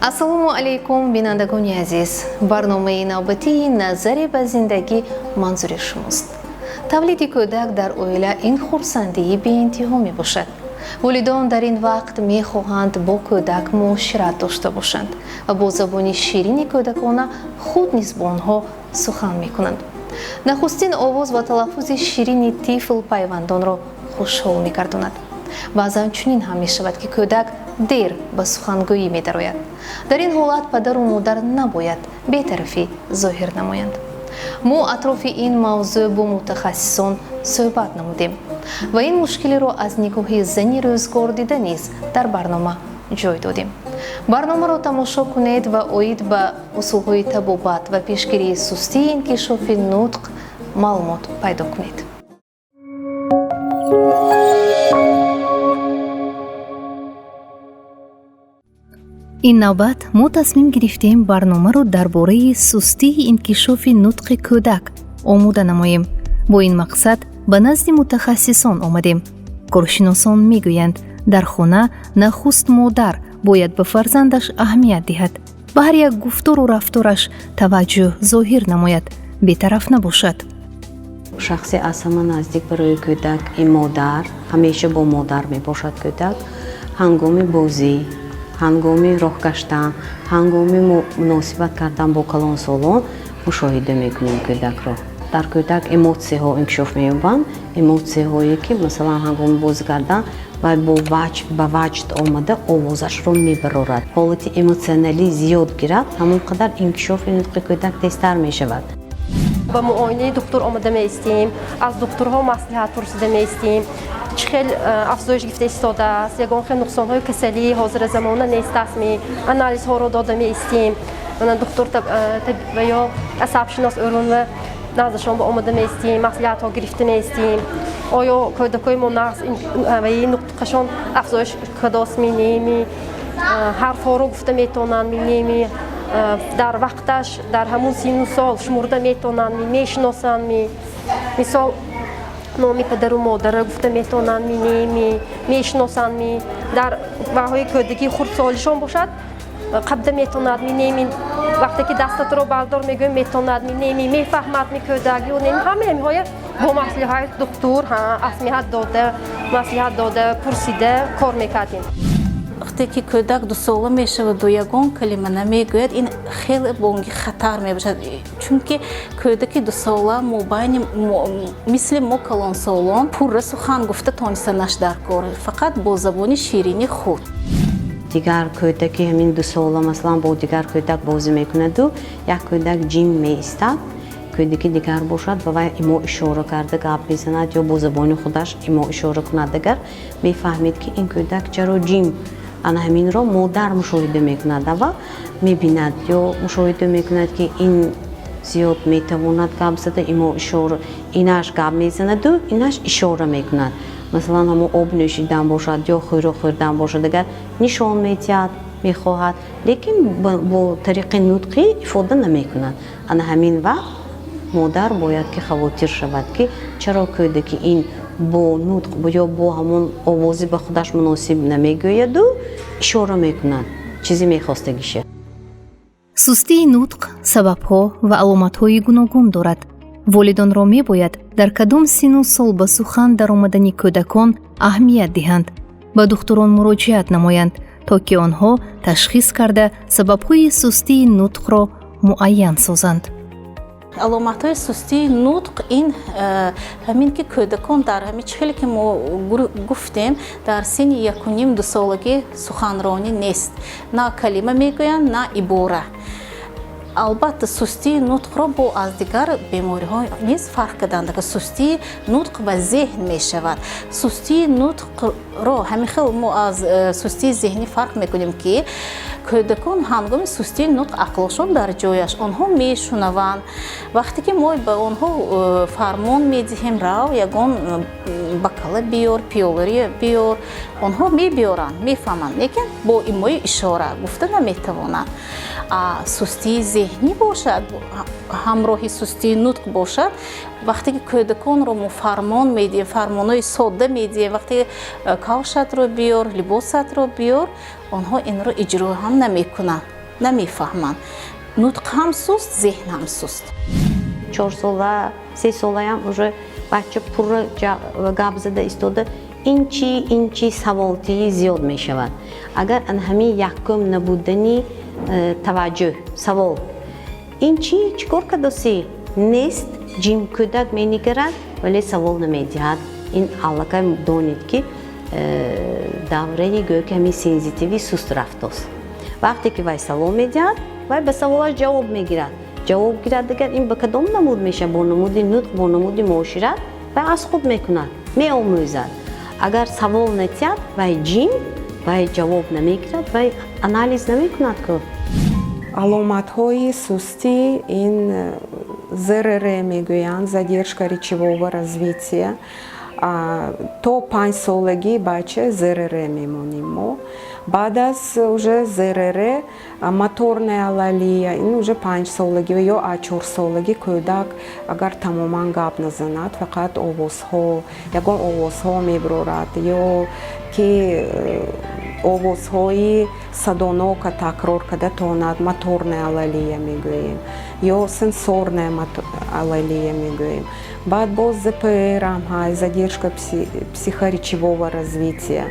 ассалому алейкум бинандагони азиз. барномаи навбатии назаре ба зиндагӣ манзури шумост. тавлиди кӯдак дар оила ин хурсандии беинтиҳо мебошад. волидон дар ин вақт мехоҳанд бо кӯдак муошират дошта бошанд ва бо забони ширини кӯдакона худ низ бо онҳо сухан мекунанд. нахустин овоз ва талаффузи ширини тифл пайвандонро хушҳол мегардонад. баъзан чунин ҳам мешавад ки кӯдак дер ба сухангӯӣ медарояд. дар ин ҳолат падару модар набояд бетарафӣ зоҳир намоянд. мо атрофи ин мавзӯъ бо мутахассисон суҳбат намудем ва ин мушкилиро аз нигоҳи зани рӯзгордида низ дар барнома ҷой додем. барномаро тамошо кунед ва оид ба усулҳои табобат ва пешгирии сустии инкишофи нутқ маълумот пайдо кунед. ин навбат мо тасмим гирифтем барномаро дар бораи сустии инкишофи нутқи кӯдак омода намоем. бо ин мақсад ба назди мутахассисон омадем. коршиносон мегӯянд дар хона нахуст модар бояд ба фарзандаш аҳамият диҳад, ба ҳар як гуфтору рафтораш таваҷҷӯҳ зоҳир намояд, бетараф набошад. шахси аз ҳама наздик барои кӯдак ин модар, ҳамеша бо модар мебошад кӯдак. ҳангоми бозӣ, ҳангоми роҳ гаштан, ҳангоми муносибат кардан бо калонсолон мушоҳида мекунем кӯдакро. дар кӯдак эмоtsияҳо инкишоф меёбанд, эмоtsияҳое ки масалан ҳангоми бозӣ кардан вай ба ваҷд омада овозашро мебарорад. ҳолати эмотсионалӣ зиёд гирад, ҳамон қадар инкишофи нутқи кӯдак тезтар мешавад. ба муоинаи доктур омада меистем, аз доктурҳо маслиҳат пурсида меистем, чӣ хел афзоиш гирифта истодааст, ягон хел нуқсонҳои касалӣ ҳозиразамона нестасми анализҳоро дода меистем. доктур ва ё асабшинос ӯрунва наздашон ба омада меистем, маслиҳатҳо гирифта меистем. оё кӯдакҳои нағз ва нутқашон афзоиш кадост менеми, ҳарфҳоро гуфта метавонанд менеми, дар вақташ дар ҳамун сину сол шумурда метавонанд мешиносанд. мисол номи падару модарро гуфта метавонанд менеми, мешиносанд. дар вақъҳои кӯдагӣ хурдсолишон бошад қабда метавонад менеми, вақте ки дастатро бардор мегӯем метавонад менеми, мефаҳмад кӯдак ё неми ҳамаҳоя бо маслиҳати доктур маслиҳат дода пурсида кор мекардем. вақте ки кӯдак дусола мешаваду ягон калима намегӯяд, ин хеле бонги хатар мебошад, чунки кӯдаки дусола мобайни мисли мо калонсолон пурра сухан гуфта тониста наш дар кор, фақат бо забони ширини худ. дигар кӯдаки ҳамин дусола масалан бо дигар кӯдак бозӣ мекунаду як кӯдак ҷим меистад, кӯдаки дигар бошад ба вай имо ишора карда гап мезанад ё бо забони худаш имо ишора кунад, агар мефаҳмед ки ин кӯдак чаро ҷим ана ҳаминро модар мушоҳида мекунад ва мебинад ё мушоҳида мекунад ки ин зиёд метавонад гап зада, имо ишора инаш гап мезанаду инаш ишора мекунад. масалан ҳамо об нӯшидан бошад ё хӯро хӯрдан бошад, агар нишон медиҳад мехоҳад, лекин бо тариқи нутқӣ ифода намекунад. ана ҳамин вақт модар бояд ки хавотир шавад ки чаро кӯдаки ин бо нутқ ё бо ҳамон овози ба худаш муносиб намегӯяду ишора мекунад, чизе мехостагиша. сустии нутқ сабабҳо ва аломатҳои гуногун дорад. волидонро мебояд дар кадом сину сол ба сухан даромадани кӯдакон аҳамият диҳанд, ба духтурон муроҷиат намоянд, то ки онҳо ташхис карда сабабҳои сустии нутқро муайян созанд. аломатҳои сустии нутқ ин ҳамин ки кӯдакон дар ҳамин чихеле ки мо гуфтем дар сини 1-2 солагӣ суханронӣ нест, на калима мегӯянд, на ибора. албатта сустии нутқро бо аз дигар бемориҳо низ фарқ карданд. сустии нутқ ба зеҳн мешавад. сустии нутқро ҳамин хел мо аз сустии зеҳнӣ фарқ мекунем ки кӯдакон ҳангоми сустии нутқ ақлшон дар ҷояш, онҳо мешунаванд. вақте ки мо ба онҳо фармон медиҳем рав ягон бакала биёр, пиёлари биёр, онҳо мебиёранд, мефаҳманд, лекин бо имои ишора гуфта наметавонанд. сустии зеҳнӣ бошад, ҳамроҳи сустии нутқ бошад, вақте ки кӯдаконро мо фармон медиҳем, фармонҳои содда медиҳем, вақте кавшатро биёр, либосатро биёр, онҳо инро иҷро ҳам намекунанд. نمیفهمند. نطق هم سست، ذهن هم سست. 4 ساله 3 ساله هم уже بچه پور گپ زده ایستاده این چی سوالتی زیاد می شود. اگر همین یکم نبودنی توجه سوال این چیکار کداسی نیست جیم کودک می نگرد ولی سوال نمی دهد. این علاقه دانید که دوره گویا همین سنزیتیوی سست رفته است. وقتی که وای سوال می دهد وای به سوالش جواب می گیرد. جواب گیرد دیگر این به کدام نمود میشه؟ با نمود نطق، با نمود معاشرت و از خود میکند، می آموزد. اگر سوال نتیاد وای جیم وای جواب نمیگیرد وای آنالیز نمیکند که علامت‌های سستی این ЗРР میگویند задержка речевого развития. تا 5 سالگی بچه ЗРР میمونیم ما. بعد از уже ЗРР моторная алалия این уже 5 سالگی یا 4 سالگی کودک اگر تماما گپ نزند فقط آوازها یگان آوازها میبرد یا که آوازهای صداناک تکرار کرده تواند моторная алалия میگوییم یا сенсорная алалия میگوییم. بعد باز ЗПР هم هست задержка психоречевого развития.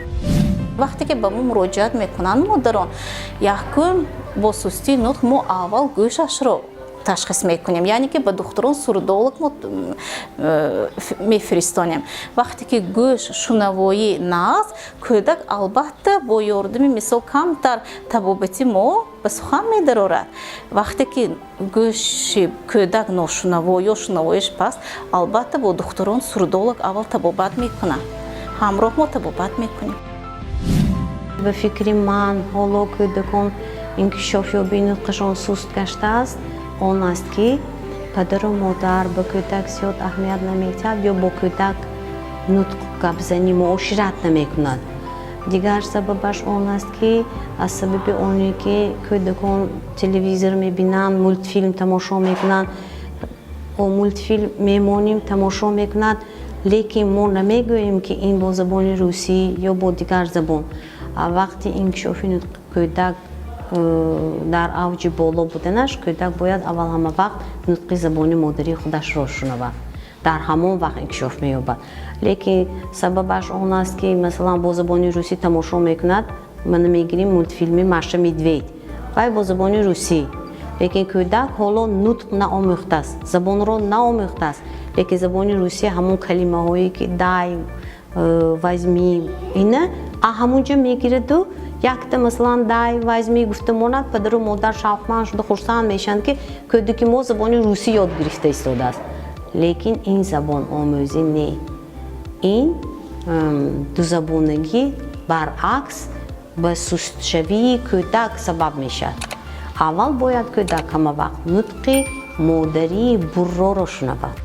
وقتی که به ما مراجعت میکنن مادران یکم با سستی نطق ما اول گوشش رو تشخیص میکنیم، یعنی که به دکتران سوردولوگ میفرستانیم. وقتی که گوش شنوایی نقص کودک البته با یاردم مثال کمتر طبابتی ما به سخن میدرارد. وقتی که گوش کودک ناشنوا یا شنوایش پست البته با دکتران سوردولوگ اول طبابت میکنن، همراه ما طبابت میکنیم. به فکر من حالا کودکان انکشاف یابی نطقشان سست گشته است آن است که پدر و مادر به کودک زیاد اهمیت نمیدهد یا با کودک نطق گپ زنی معاشرت نمیکند. دیگر سببش آن است که از سبب آنی که کودکان تلویزیون میبینند، مولت فیلم تماشا میکنند و مولت فیلم میمانیم تماشا میکند، لیکن ما نمیگوییم که این با زبان روسی یا با دیگر زبان. وقتی انکشاف کودک در اوج بالا بودنش کودک باید اول همه وقت نطق زبان مادری خودش را شنود، در همان وقت انکشاف می‌یابد. لیکن سببش آن است که مثلا با زبان روسی تماشا میکند، ما نمیگیریم مولت فیلمی ماشه میدوید و با زبان روسی، لیکن کودک حالا نطق نآموخته است، زبان را نآموخته است، لیکن زبان روسی همون کلمه هایی که دای وزمی اینه همونجا میگیرد و یک مثلا دای وزمی گفته ماند پدر و مادر شوقمند شده خرسند میشند که کودک ما زبان روسی یاد گرفته ایستاده است. لیکن این زبان آموزی نه، این دو زبانگی برعکس به سست شوی کودک سبب میشد. اول باید کودک همه وقت نطق مادری برا را شنود.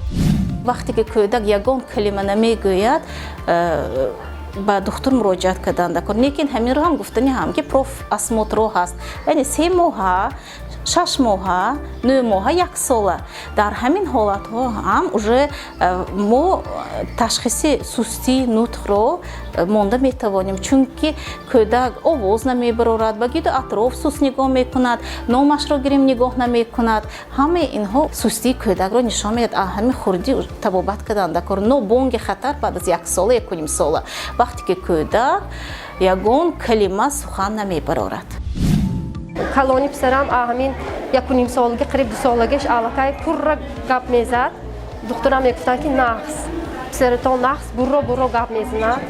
وقتی که کودک یگان کلمه نمیگوید با دکتر مراجعت کردن دکتر، لیکن همین رو هم گفتنی هم که پروف اسموترو هست، یعنی 3 ماه 6 ماه 9 ماه 1 ساله. در همین حالت ها هم уже ما تشخیص سستی نطق رو مانده میتوانیم، چون که کودک آواز نمیبرد، به گید اطراف سست نگاه میکند، نامش را گریم نگاه نمیکند. همه اینها سستی کودک رو نشان میدهد. همین خوردی طبابت کردن دکتر نو بونگ خطر بعد از 1 ساله 1.5 ساله وقتی که کودک یگان کلمه سخن نمیبرد. کلانی پسرم همین 1.5 سالگی قریب 2 سالگیش علاقه پر گپ میزد. دکترم میگفتن که نقص پسرتون نقص برو گپ میزند.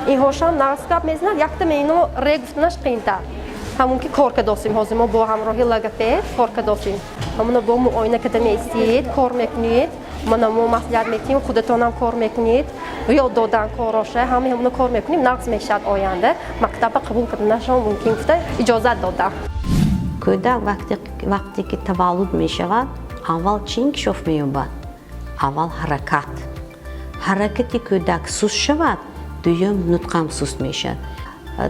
این هاشم نقص گپ میزند. یک تا اینو ری گفتنش قینتر. همون که کار کردیم هازم ما با همراهی لگپد کار کردیم. همون با معاینه کده میستید کار میکنید. ما مصلحت میتیم خودتونم کار میکنید یاد دادن کاراشه همون کار میکنیم نقص میشد آینده مکتب قبول کردنشون ممکن گفته اجازت دادم. کودک وقتی که تولد می شود اول چی انکشاف می یابد؟ اول حرکتی کودک سست شود دوم نطقم سست می شود.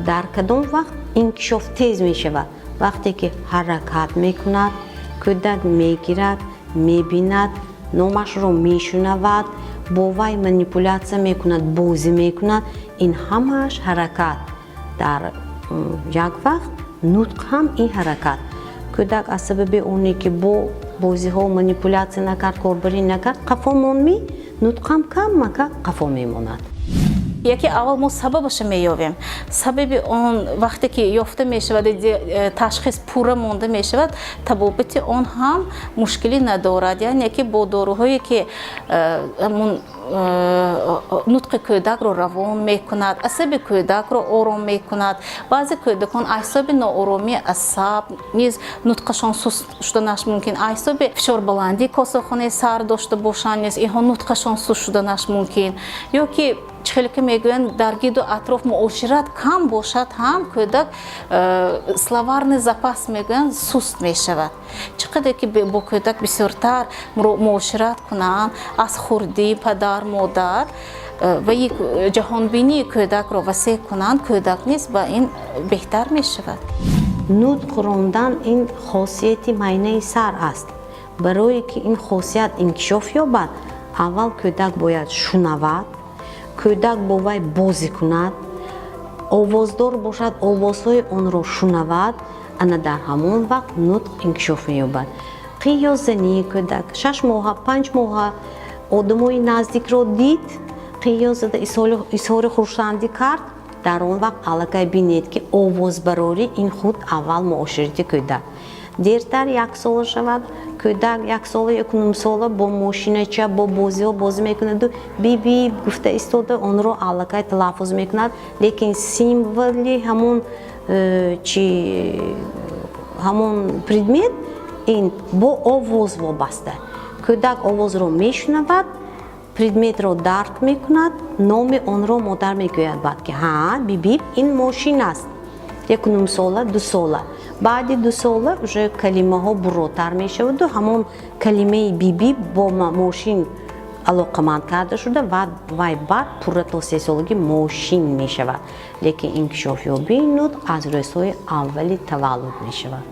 در کدام وقت انکشاف تیز می شود؟ وقتی که حرکت می کند کودک می گیرد می بیند نامش رو می شنود با وی منیپولیاسیون می کند بازی می کند. این همش حرکت. در یک وقت نطق هم این حرکت. кӯдак аз сабаби оне ки бо бозиҳо манипулятсия накард, корбарӣ накард, қафо монмӣ, нутқам кам макард, қафо мемонад. яке аввал мо сабабаша меёбем. Сабаби он вақте ки ёфта мешавад, ташхис пурра монда мешавад, табобати он ҳам мушкилӣ надорад. яъне ки бо доруҳое ки нутқи кӯдакро равон мекунад, асаби кӯдакро ором мекунад. баъзе кӯдакон аҳсоби нооромии асаб низ нутқашон суст шуданаш мумкин, аҳсоби фишорбаландии косахонаи сар дошта бошанд низ инҳо нутқашон суст шуданаш мумкин. ё ки чихеле ки мегӯянд дар гирду атроф муошират кам бошад, ҳам кӯдак словарный запас мегӯянд суст мешавад. чӣ қадр ки бо кӯдак бисёртар муошират кунанд, аз хурдӣ падар модар ва ҷаҳонбинии кӯдакро васеъ кунанд, кӯдак низ ба ин беҳтар мешавад. нутқ рондан ин хосияти майнаи сар аст. барое ки ин хосият инкишоф ёбад, аввал кӯдак бояд шунавад, кӯдак бо вай бозӣ кунад, овоздор бошад, овозҳои онро шунавад, ана дар ҳамон вақт нутқ инкишоф меёбад. қиё зании кӯдак 6 моҳа 5 моҳа одамои наздикро дид, қиё зада изҳори хурсандӣ кард, дар он вақт аллакай бинед ки овозбарорӣ ин худ аввал муоширати кӯдак. дертар 1 сола шавад, кӯдак 1 сола 1 сола бо мошинача бо бозиҳо бозӣ мекунаду биби гуфта истода онро аллакай талаффуз мекунад, лекин символи ҳамон предмет ин бо овоз вобаста. кӯдак овозро мешунавад, предметро дарк мекунад, номи онро модар мегӯяд баъд ки ҳа биби ин мошин аст. 1 сола 2 сола баъди 2 сола уже калимаҳо буротар мешаваду ҳамон калимаи биби бо мошин алоқаманд карда шуда ва вай баъд пурра то 3 солагӣ мошин мешавад. лекин инкишофёбии нутқ аз рӯзҳои аввали таваллуд мешавад.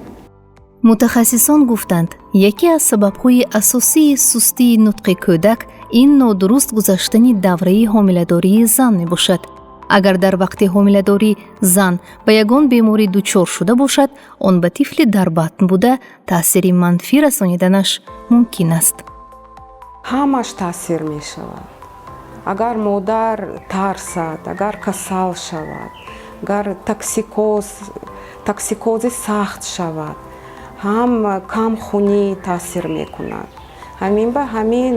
мутахассисон гуфтанд, яке аз сабабҳои асосии сустии нутқи кӯдак ин нодуруст гузаштани давраи ҳомиладории зан мебошад. агар дар вақти ҳомиладорӣ зан ба ягон беморӣ дучор шуда бошад, он ба тифли дар батн буда таъсири манфӣ расониданаш мумкин аст. ҳамаш таъсир мешавад. агар модар тарсад, агар касал шавад, агар токсикози сахт шавад, ҳам камхунӣ таъсир мекунад. ҳамин ба ҳамин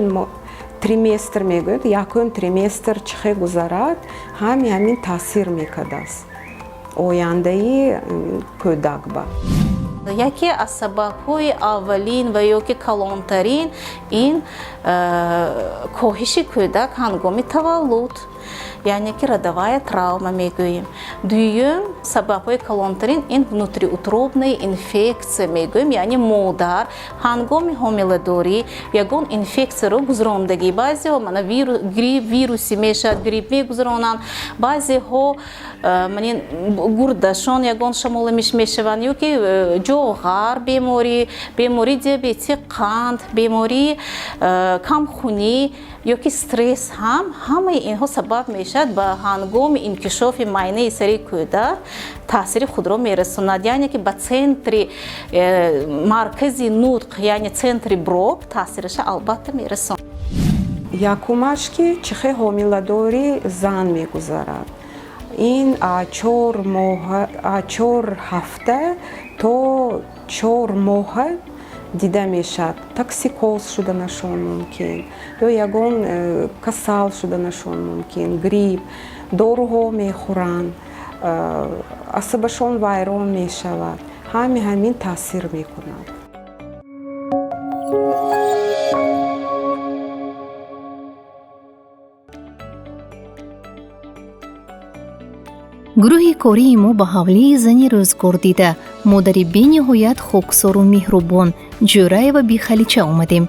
триместр мегӯяд, якум триместр чӣ хел гузарад, ҳамин таъсир мекардааст ояндаи кӯдак ба. яке аз сабабҳои аввалин ва ё ки калонтарин ин коҳиши кӯдак ҳангоми таваллуд, яъне ки родовая травма мегӯем. дуюм сабабҳои калонтарин ин внутриутробная инфекция мегӯем, яъне модар ҳангоми ҳомиладорӣ ягон инфексияро гузрондагӣ. баъзеҳо мана вируси мешавад, грипп мегузронанд, баъзеҳо гурдашон ягон шамола мешаванд, ё ки ҷоғар бемории диабети қанд, бемории камхунӣ ё ки стресс ҳамаи инҳо сабаб мешавад ба ҳангоми инкишофи майнаи сари кӯдак таъсири худро мерасонад, яъне ки ба центри маркази нутқ, яъне центри брок таъсираша албатта мерасонад. якумаш ки чӣ хел ҳомиладорӣ зан мегузарад. ин 4 ҳафта то 4 моҳа дида мешавад. токсикоз шуданашон мумкин, ё ягон касал шуданашон мумкин, грипп, доруҳо мехӯранд, асабашон вайрон мешавад. ҳамин таъсир мекунад. гурӯҳи кории мо ба ҳавлии зани рӯзгордида, модари бениҳоят хоксору меҳрубон Ҷӯраева Бихалича омадем.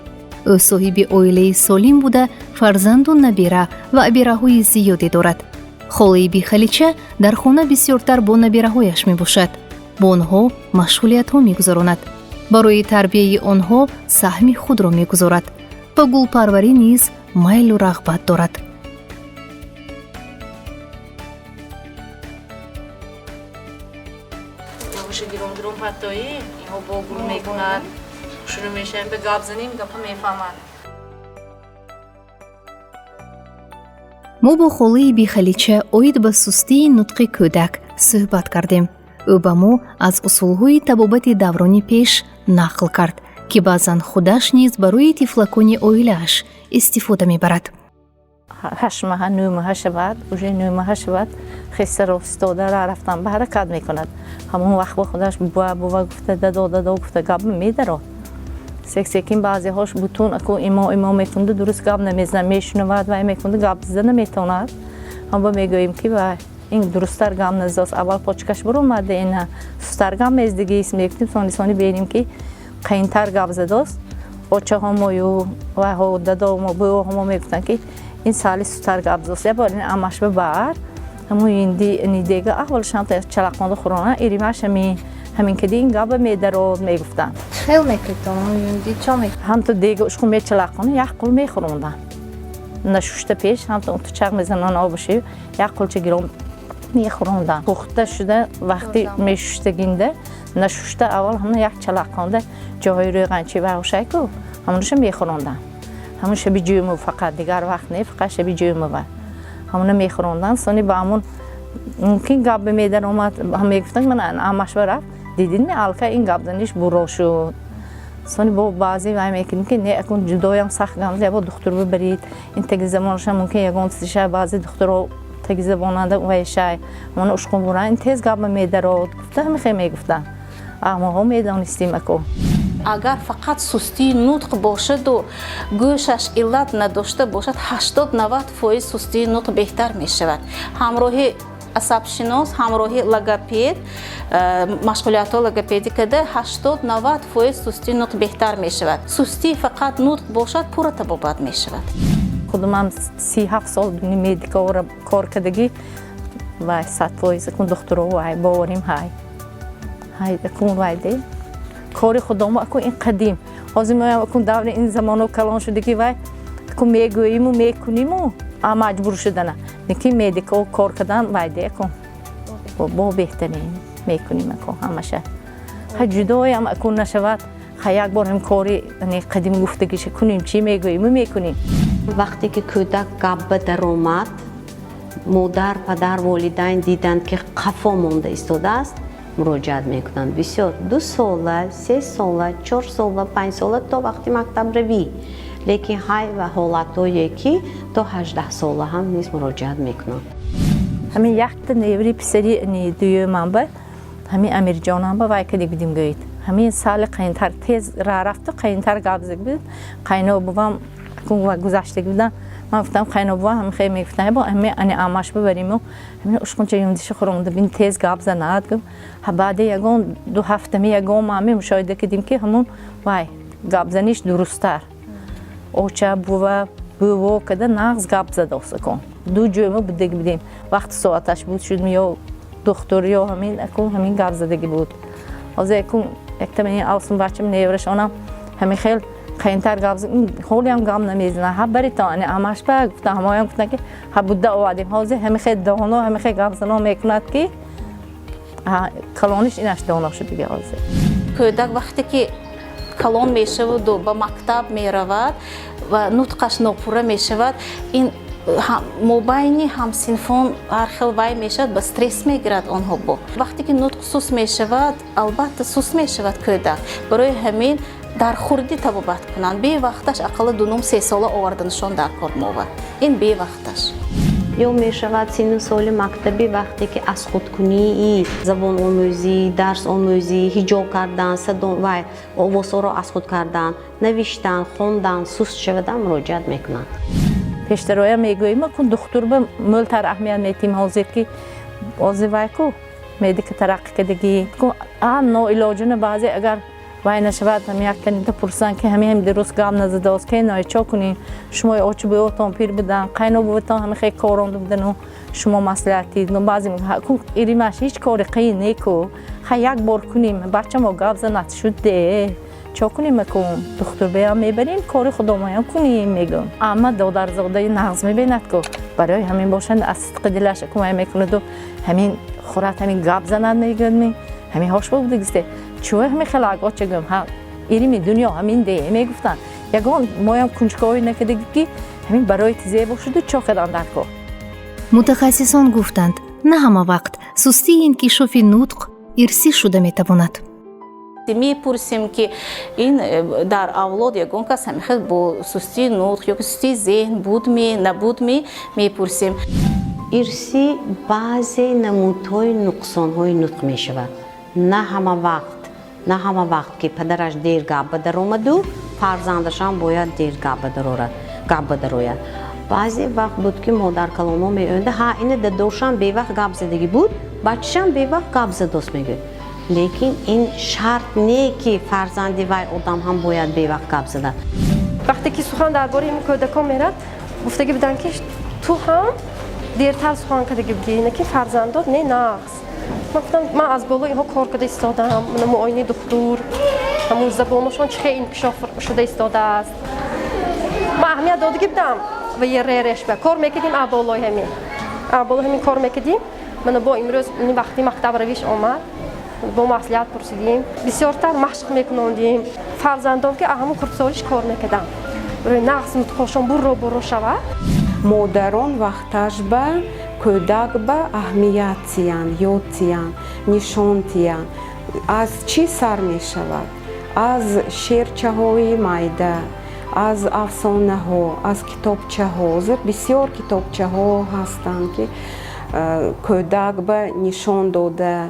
ӯ соҳиби оилаи солим буда, фарзанду набира ва абираҳои зиёде дорад. холаи Бихалича дар хона бисёртар бо набираҳояш мебошад. бо онҳо машғулиятҳо мегузаронад. барои тарбияи онҳо саҳми худро мегузорад. ба гулпарварӣ низ майлу рағбат дорад. گوشه گیرم پتایی اینها با گروه میکنن شروع میشن به گپ زنیم گپ میفهمن. мо бо холии бихалича оид ба сустии нутқи кӯдак суҳбат кардем. ӯ ба мо аз усулҳои табобати даврони пеш нақл кард ки баъзан худаш низ барои тифлакони оилааш истифода мебарад. 8 ماه 9 ماه شود уже 9 ماه شود خسته رو استاده را رفتن به حرکت میکند همون وقت با خودش بوا گفته دادا گفته گپ میداره سکسکین بعضی هاش بتون اكو ایما میکنده درست گپ نمیزنه میشنود و میکنده گپ زدن نمیتونه هم با میگوییم که وای این درستتر گپ نزداست اول پاچکش برو اومده اینا سستر گپ میزدگی اسم میگفتیم سانی ببینیم که قینتر گپ زداست بچه ها و ها دادا ما بو هم میگفتن که این سالی سستر گپ زداست یا این اماش ببر همون این دیگه اولش هم چلاقوند خورانه ایریمش همین که این گپ میدارد میگفتن خیلی میکردم چه میکردم هم تو دیگه اشکو میچلاقونه یک قل میخوروندن نشوشته پیش هم تو چاق میزنن آبشی یک قلچه گیرم میخوروندن پخته شده وقتی میشوشتگینده نشوشته اول هم یک چلاقونده جای روی قنچی و هوشای کو همونش میخوروندن همون شبی جیمو فقط دیگر وقت نه فقط شبی جیمو و همون میخوروندن سانی با همون ممکن گپ میدن اومد هم میگفتن من اماش برفت دیدین می الکا این گپ زنیش برو شد سانی با بعضی وای میکنیم که نه اکون جدایم سخت گمزه با دکتر ببرید این تگ زمانش ممکن یگان سیشه بعضی دکتر تگ زباننده وایشای من اشکون برای این تیز گپ میدارد گفته همه میگفتن اما هم میدانستیم اکو اگر فقط سستی نطق باشد و گوشش علت نداشته باشد 80-90% سستی نطق بهتر می شود همراهی عصبشناس همراهی لوگوپد مشغولیت لوگوپدی کده 80-90% سستی نطق بهتر می شود سستی فقط نطق باشد پر طبابت می شود خودم 37 سال دنی مدیکا کار کردگی و 100% کن دکتر و باوریم های کن وایده کاری خودم اکو این قدیم حاضر میام اکو دور این زمانو کلان شده که وای اکو میگوییم و میکنیم و مجبور شدن نکی مدیکا کار کردن وایده کن با بهترین میکنیم اکو همشه جدای هم اکو نشود یک بار هم کاری قدیم گفتگیش کنیم چی میگوییم و میکنیم وقتی که کودک گپ در اومد مادر پدر والدین دیدند که قفا مونده ایستاده است مراجعت میکنند بسیار 2 ساله 3 ساله 4 ساله 5 ساله تا وقتی مکتب روی لیکن های و حالتایی که تا 18 ساله هم نیز مراجعت میکنند همین یک تا نیوری پسری دوی من با همین امیر جانم با وای کدی بدیم گوید همین سال قینتر تیز راه رفت قینتر گابزگ بود قینا بابام کون گذشته بودن من گفتم قینا بابا هم خیلی میگفتن با همین آماش ببریم و همین اشکون چه یوندیش خورونده بین تیز گابز ناد گم بعد یگون 2 هفته می یگون مامی مشاهده کردیم که همون وای گابزنیش درست‌تر اوچا بو کده نغز گابز داشت کن 2 جمعه بدیم وقت ساعتش بود شد میو دکتری و همین اکون همین گابز دگی بود از اکون اکتمنی آسون بچم نیورش آنم همین خیلی قینتر گابز خولی هم گام نمیزنه ها بریتانه اماش با گفتم همایم گفتن که ها بوده اوادیم حاضر همین خیلی دهانو همین خیلی گابزنو میکند که کلانش اینش دهانو شد دیگه حاضر کودک وقتی که کلان میشود و به مکتب میرود و نطقش ناپوره میشود این مباینی همسنفان هر خیلی وای میشود به استرس میگیرد آنها با وقتی که نطق سوس میشود البته سوس میشود کودک برای همین در خوردی طبابت کنند به وقتش اقل 2-3 ساله آوردنشان در کار مواد این به وقتش یا می شود سن سال مکتبی وقتی که از خودکنی زبان آموزی درس آموزی حجاب کردن صدام و آوازها را از خود کردن نوشتن خوندن سست شدن مراجعت میکنند پیشترای میگوییم کن دکتر به ملتر اهمیت میتیم حاضر که حاضر وای کو مدیک ترقی کردگی کو نو علاجونه بعضی اگر وای نشود هم یک کنید پرسان که همین درست گام نزده است که نه چه کنیم شما آچ به اوتان پیر بدن قینا بوتان هم خیلی کارانده بدن و شما مصلحتی نو بعضی میگن ایریمش هیچ کاری قی نیکو خی یک بار کنیم بچه ما گاب زنت شده چه کنیم کم دکتر بیام میبریم کاری خودمون کنیم میگم اما دادر زاده نغز میبیند کو برای همین باشند از صدق دلش کمک میکند و همین خورات همین گاب زنند میگن همین هاش بود دیگه چوه همین خلاقات چگم ها ایرمی دنیا همین ده میگفتن یگان مایم کنجکاوی نکرده که همین برای تیزه باشد و چاقدان درکو. متخصصان گفتند نه همه وقت سستی انکشاف نطق ارثی شده میتواند. میپرسیم که این در اولاد یگان کس همیشه با سستی نطق یا سستی ذهن بود می نبود میپرسیم. ارثی بعضی نمودهای نقصانهای نطق می شود. نه همه وقت که پدرش دیر گپ در آمد و فرزندشان باید دیر گپ بدروید. بعضی وقت بود که مادر کلاما می اونده ها این داداشم به وقت گپ زدگی بود بچه‌شان به وقت گپ زدست میگه. لیکن این شرط نه که فرزندی وای آدم هم باید به وقت گپ زده. وقتی که سخن درباره این کودکان میرد گفتگی بدن که تو هم دیرتر سخن کردگی بدی نه که فرزندات نه نقص. من از بالا اینها کار کرده ایستادم من معاینه دکتر همون زبانشون چه انکشاف شده ایستاده است. ما اهمیت دادگی بدم و یه ریش به کار میکردیم بالا همین کار میکردیم. من با امروز این وقتی مکتب رویش آمد با مصلحت پرسیدیم بسیارتر مشق میکنندیم فرزندان که همون کردسالیش کار میکردن برای نقص نطقشون برو شود. مادران وقتش به کودک به اهمیت تیان یاد تیان نشان تیان از چی سر می شود؟ از شعرچه های مایده، از افسانه ها، از کتابچه ها. بسیار کتابچه ها هستند که کودک به نشان داده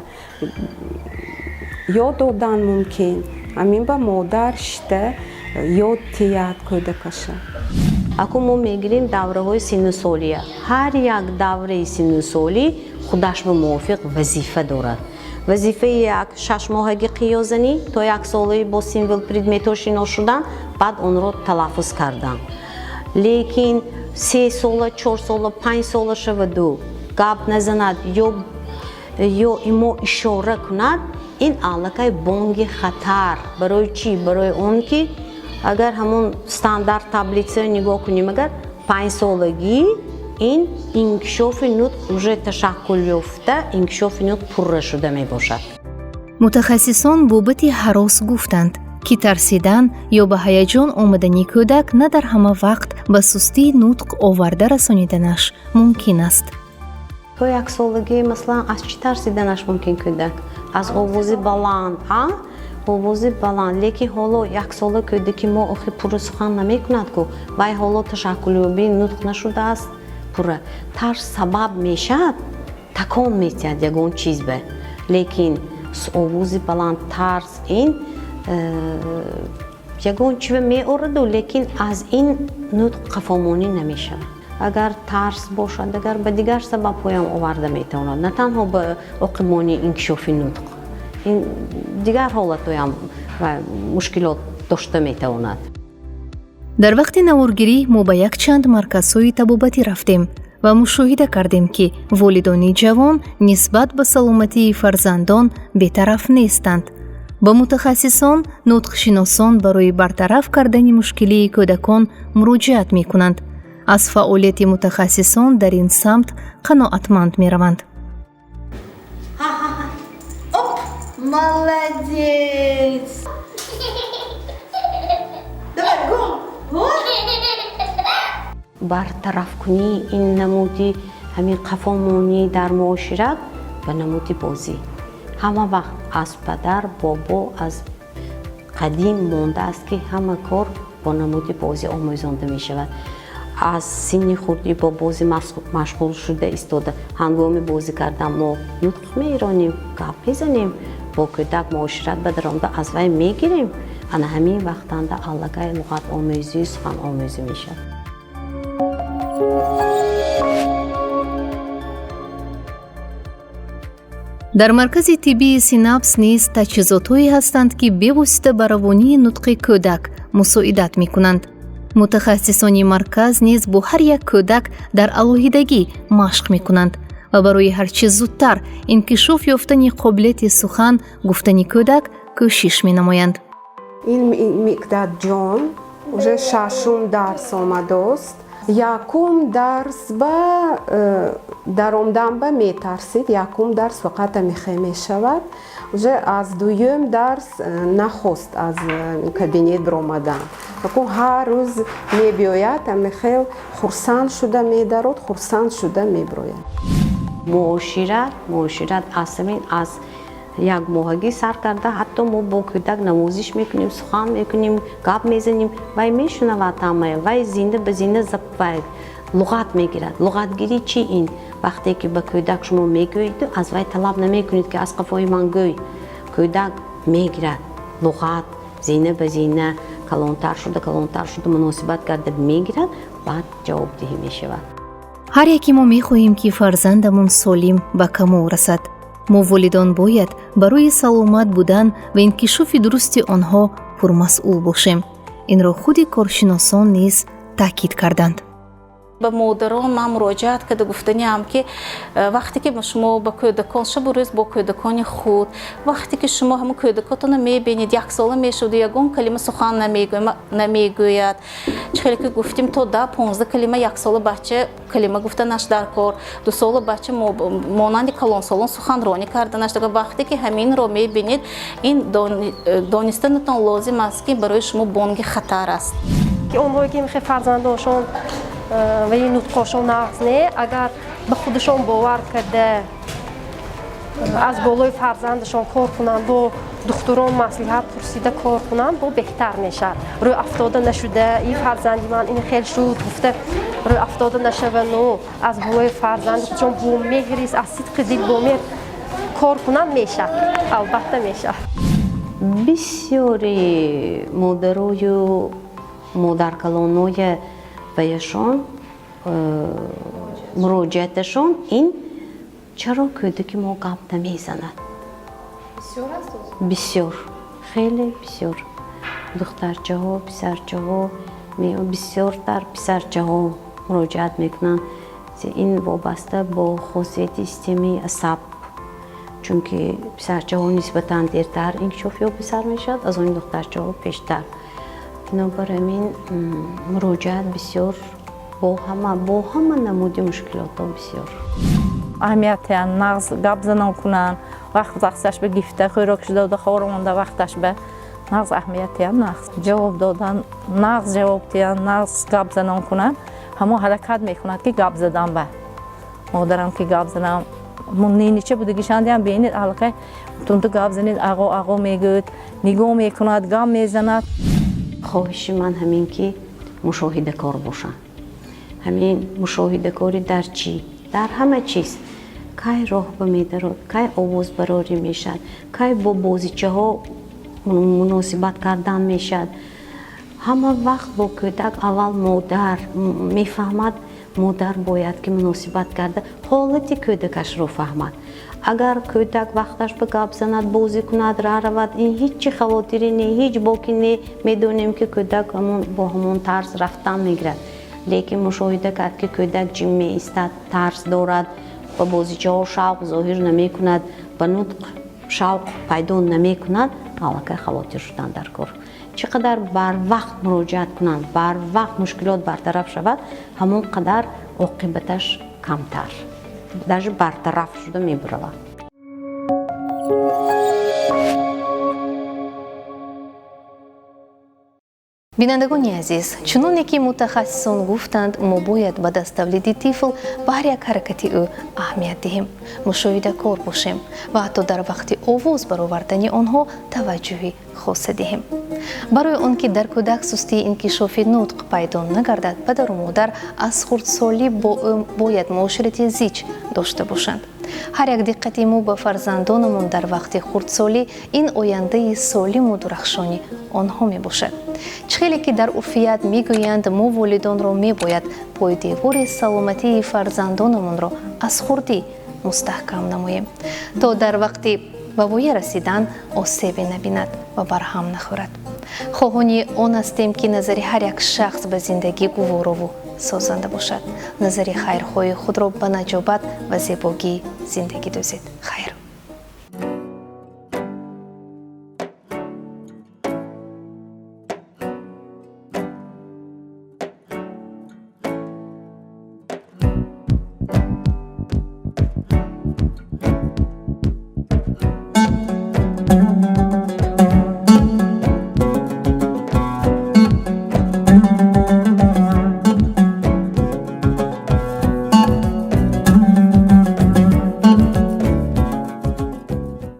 یاد دادن ممکن همین به مادر شده یاد تیاد کودکشه. اکو ما میگیریم دوره های سن و سالیه. هر یک دوره سن و سالی خودش به موافق وظیفه دارد. وظیفه یک 6 ماهگی قیازنی تا 1 ساله با سیمبل پردمت شناس شدن بعد اون رو تلفظ کردن. لیکن 3 ساله 4 ساله 5 ساله شود و گپ نزند یا ایما اشاره کند این علاقه بانگ خطر. برای چی؟ برای اون که اگر همون استاندارد تابلیتse نگاه کنیم اگر 5 سالگی این انکشاف نطق уже تشکل یافته انکشاف نطق پوره شده می باشد. متخصصان بابت هراس گفتند که ترسیدن یا به هیجان آمدنی کودک نه در همه وقت به سستی نطق آورده رسانیدنش ممکن است. تا 1 سالگی مثلا از چی ترسیدنش ممکن کودک؟ از آوازی بلند آوازی بلند. لیکن حالا 1 ساله کودکی ما آخه پوره سخن نمی کند که وای حالا تشکل یابی نطق نشده است پوره. ترس سبب میشد تکان میتید یگان چیز به. لیکن آوازی بلند ترس این یگان چیز می آورد لیکن از این نطق قفامانی نمیشه. اگر ترس باشد اگر به دیگر سبب هم آورده میتواند نه تنها به عقبانی انکشاف نطق این دیگر حالت هم و مشکلات داشته میتواند. در وقت نوارگیری ما به یک چند مرکزهای طبابتی رفتیم و مشاهده کردیم که والدان جوان نسبت به سلامتی فرزندان بی‌طرف نیستند. با متخصصان نطق شناسان برای برطرف کردن مشکلی کودکان مراجعت می کنند. از فعالیت متخصصان در این سمت قناعتمند می روند. Молодец! Давай, гол! برطرف کنی این نمودی همین قفامونی در معاشرت و نمودی بازی. همه وقت از پدر بابا از قدیم مانده است که همه کار با نمودی بازی آموزانده می شود. از سنی خودی با بازی مشغول شده ایستاده. هنگام بازی کردن ما نطق میرانیم، گپ میزنیم، با کودک معاشرت بدرامده از وی میگیریم. انا همین وقتنده علاقه لغت آموزی سخن آموزی میشه. در مرکز طبی سیناپس نیز تجهیزات‌هایی هستند که به واسطه به روانی نطق کودک مساعدت می‌کنند. متخصصان مرکز نیز با هر یک کودک در علاهیدگی مشق می‌کنند و برای هر چه زودتر انکشاف یافتن قابلیت سخن گفتن کودک کوشش می‌نمایند. این مقداد جان уже 6 درس آمده است якум дарс ба даромдан ба метарсид, якум дарс фақат амихе мешавад. уже аз дуюм дарс нахост аз кабинет биромадан. ҳар рӯз мебиёяд, амихел хурсанд шуда медарод, хурсанд шуда мебирояд. муошират асрин аз як моҳагӣ сар карда, ҳатто мо бо кӯдак навозиш мекунем, сухан мекунем, гап мезанем, вай мешунавад ҳамаи, вай зинда ба зинда вай луғат мегирад. Луғатгирӣ чи ин? Вақте ки ба кӯдак шумо мегӯед, аз вай талаб намекунед ки аз қафои ман гӯй. Кӯдак мегирад луғат, зина ба зина, калонтар шуда муносибат карда мегирад, баъд ҷавобдиҳӣ мешавад. ҳар яке мо мехоҳем ки фарзандамон солим ба камол расад. мо волидон бояд барои саломат будан ва инкишофи дурусти онҳо пурмасъул бошем. инро худи коршиносон низ таъкид карданд. ба модарон ман муроҷиат карда гуфтаниам ки вақте ки шумо ба кӯдакон шабу рӯз бо кӯдакони худ, вақте ки шумо ҳамон кӯдакотонро мебинед, яксола мешуд, ягон калима сухан намегӯяд. чихеле ки гуфтем то 10-15 калима яксола бача калима гуфтанаш дар кор, 2 сола бача монанди калонсолон суханронӣ карданаш. Вақте ки ҳаминро мебинед, ин донистанатон лозим аст ки барои шумо бонги хатар аст. онҳое ки мехе фарзандоншон ва ин нутқошон нағз не, агар ба худашон бовар карда аз болои фарзандашон кор кунанд, бо духтурон маслиҳат пурсида кор кунанд, бо беҳтар мешавад. рӯй афтода нашуда, ин фарзанди ман ин хел шуд, гуфта рӯй афтода нашавану, аз болои фарзанди худшон бо меҳрис, аз сидқи дил бо меҳр кор кунанд мешавад, албатта мешавад. бисёри модарою модаркалоноя баяшон муроҷиаташон ин чаро кӯдаки мо гап намезанад. бисёр хеле бисёр духтарчаҳо, писарчаҳо, бисёртар писарчаҳо муроҷиат мекунанд. ин вобаста бо хосияти системаи асаб, чунки писарчаҳо нисбатан дертар инкишоф ёбӣ сар мешавад, аз они духтарчаҳо пештар. бинобар ҳамин муроҷиат бисёр бо ҳама намуди мушкилотҳо бисёр аҳамиятиян нағз гап занон кунанд, вақташ ба гифта хӯрок шуда хоромонда вақташ ба нағз аҳамиятиян нағз ҷавоб додан, нағз ҷавоб дидан, нағз гап занон кунанд, ҳамо ҳаракат мекунад ки гап задан ба модарам ки гап занам нинича будагишандиам бинед аллакай тунту гап занед ағо мегӯд, нигоҳ мекунад, гап мезанад. хоҳиши ман ҳамин ки мушоҳидакор бошанд. ҳамин мушоҳидакорӣ дар чӣ? дар ҳама чиз. кай роҳ ба медарод, кай овоз барорӣ мешавад, кай бо бозичаҳо муносибат кардан мешавад. ҳама вақт бо кӯдак аввал модар мефаҳмад, модар бояд ки муносибат карда ҳолати кӯдакашро фаҳмад. агар кӯдак вақташ ба гап занад, бозӣ кунад, раравад, ин ҳичи хавотире не, ҳеҷ боки не, медонем ки кӯдак бо ҳамон тарз рафтан мегирад. лекин мушоҳида кард ки кӯдак ҷим меистад, тарз дорад, ба бозичаҳо шавқ зоҳир намекунад, ба нутқ шавқ пайдо намекунад, аллакай хавотир шудан дар кор. чӣ қадар барвақт муроҷиат кунанд, барвақт мушкилот бартараф шавад, ҳамон қадар оқибаташ камтар, даже бартараф шуда мебаравад. бинандагони азиз, чуноне ки мутахассисон гуфтанд, мо бояд ба даставлиди тифл ба ҳар як ҳаракати ӯ аҳамият диҳем, мушоҳидакор бошем ва ҳатто дар вақти овоз баровардани онҳо таваҷҷӯҳи хоса диҳем. барои он ки дар кӯдак сустии инкишофи нутқ пайдо нагардад, падару модар аз хурдсолӣ бо ӯ бояд муоширати зич дошта бошанд. ҳар як диққати мо ба фарзандонамон дар вақти хурдсолӣ ин ояндаи солиму дурахшони онҳо мебошад. чихеле ки дар урфият мегӯянд, мо волидонро мебояд пойдевори саломатии фарзандонамонро аз хурдӣ мустаҳкам намоем, то дар вақти ба воя расидан осебе набинад ва барҳам нахӯрад. хоҳони он ҳастем ки назари ҳар як шахс ба зиндагӣ гуворову созанда бошад. назари хайрхоҳи худро ба наҷобат ва зебогии зиндагӣ дӯзед. хайр.